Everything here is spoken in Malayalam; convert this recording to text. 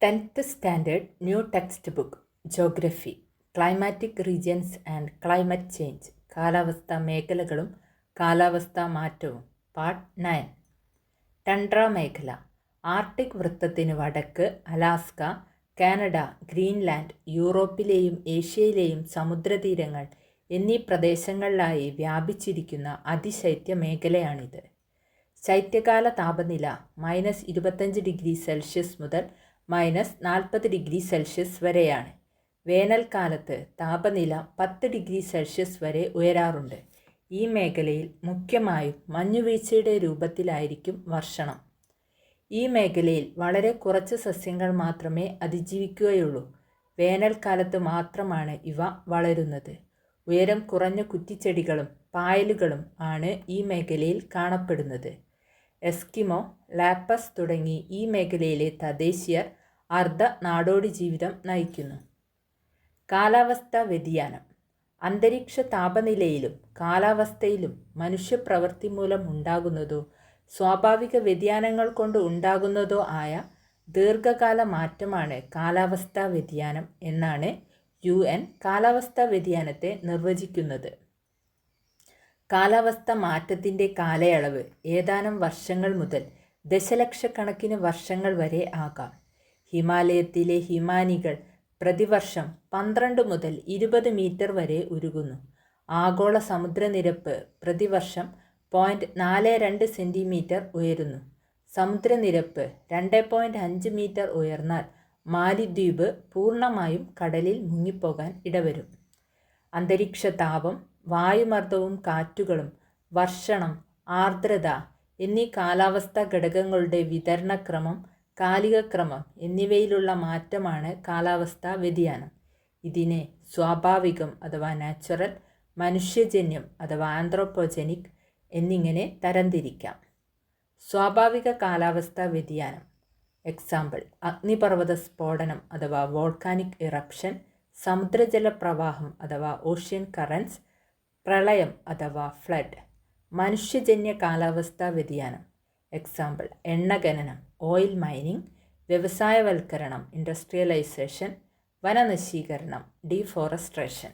10th Standard New Textbook Geography Climatic Regions and Climate Change കാലാവസ്ഥാ മേഖലകളും കാലാവസ്ഥാ മാറ്റവും പാർട്ട് 9. ടണ്ട്ര മേഖല ആർട്ടിക് വൃത്തത്തിന് വടക്ക് അലാസ്ക, കാനഡ, ഗ്രീൻലാൻഡ്, യൂറോപ്പിലെയും ഏഷ്യയിലെയും സമുദ്രതീരങ്ങൾ എന്നീ പ്രദേശങ്ങളിലായി വ്യാപിച്ചിരിക്കുന്ന അതിശൈത്യ മേഖലയാണിത്. ശൈത്യകാല താപനില -25°C മുതൽ -40°C വരെയാണ്. വേനൽക്കാലത്ത് താപനില 10°C വരെ ഉയരാറുണ്ട്. ഈ മേഖലയിൽ മുഖ്യമായും മഞ്ഞുവീഴ്ചയുടെ രൂപത്തിലായിരിക്കും വർഷണം. ഈ മേഖലയിൽ വളരെ കുറച്ച് സസ്യങ്ങൾ മാത്രമേ അതിജീവിക്കുകയുള്ളൂ. വേനൽക്കാലത്ത് മാത്രമാണ് ഇവ വളരുന്നത്. ഉയരം കുറഞ്ഞ കുറ്റിച്ചെടികളും പായലുകളും ആണ് ഈ മേഖലയിൽ കാണപ്പെടുന്നത്. എസ്കിമോ, ലാപ്പസ് തുടങ്ങി ഈ മേഖലയിലെ തദ്ദേശീയർ അർദ്ധ നാടോടി ജീവിതം നയിക്കുന്നു. കാലാവസ്ഥാ വ്യതിയാനം അന്തരീക്ഷ താപനിലയിലും കാലാവസ്ഥയിലും മനുഷ്യപ്രവൃത്തി മൂലം ഉണ്ടാകുന്നതോ സ്വാഭാവിക വ്യതിയാനങ്ങൾ കൊണ്ട് ഉണ്ടാകുന്നതോ ആയ ദീർഘകാല മാറ്റമാണ് കാലാവസ്ഥാ വ്യതിയാനം എന്നാണ് UN കാലാവസ്ഥാ വ്യതിയാനത്തെ നിർവചിക്കുന്നത്. കാലാവസ്ഥ മാറ്റത്തിൻ്റെ കാലയളവ് ഏതാനും വർഷങ്ങൾ മുതൽ ദശലക്ഷക്കണക്കിന് വർഷങ്ങൾ വരെ ആകാം. ഹിമാലയത്തിലെ ഹിമാനികൾ പ്രതിവർഷം 12 മുതൽ 20 മീറ്റർ വരെ ഉരുകുന്നു. ആഗോള സമുദ്രനിരപ്പ് പ്രതിവർഷം 0.42 സെൻറ്റിമീറ്റർ ഉയരുന്നു. സമുദ്രനിരപ്പ് 2.5 മീറ്റർ ഉയർന്നാൽ മാലിദ്വീപ് പൂർണ്ണമായും കടലിൽ മുങ്ങിപ്പോകാൻ ഇടവരും. അന്തരീക്ഷ താപം, വായുമർദ്ദവും കാറ്റുകളും, വർഷണം, ആർദ്രത എന്നീ കാലാവസ്ഥാ ഘടകങ്ങളുടെ വിതരണക്രമം, കാലികക്രമം എന്നിവയിലുള്ള മാറ്റമാണ് കാലാവസ്ഥാ വ്യതിയാനം. ഇതിനെ സ്വാഭാവികം അഥവാ നാച്ചുറൽ, മനുഷ്യജന്യം അഥവാ ആന്ത്രോപോജനിക് എന്നിങ്ങനെ തരംതിരിക്കാം. സ്വാഭാവിക കാലാവസ്ഥാ വ്യതിയാനം എക്സാമ്പിൾ: അഗ്നിപർവ്വത സ്ഫോടനം അഥവാ വോൾക്കാനിക് ഇറപ്ഷൻ, സമുദ്രജല പ്രവാഹം അഥവാ ഓഷ്യൻ കറൻസ്, പ്രളയം അഥവാ ഫ്ലഡ്. മനുഷ്യജന്യ കാലാവസ്ഥാ വ്യതിയാനം എക്സാമ്പിൾ: എണ്ണഖനനം ഓയിൽ മൈനിങ്, വ്യവസായവൽക്കരണം ഇൻഡസ്ട്രിയലൈസേഷൻ, വനനശീകരണം ഡീഫോറസ്ട്രേഷൻ.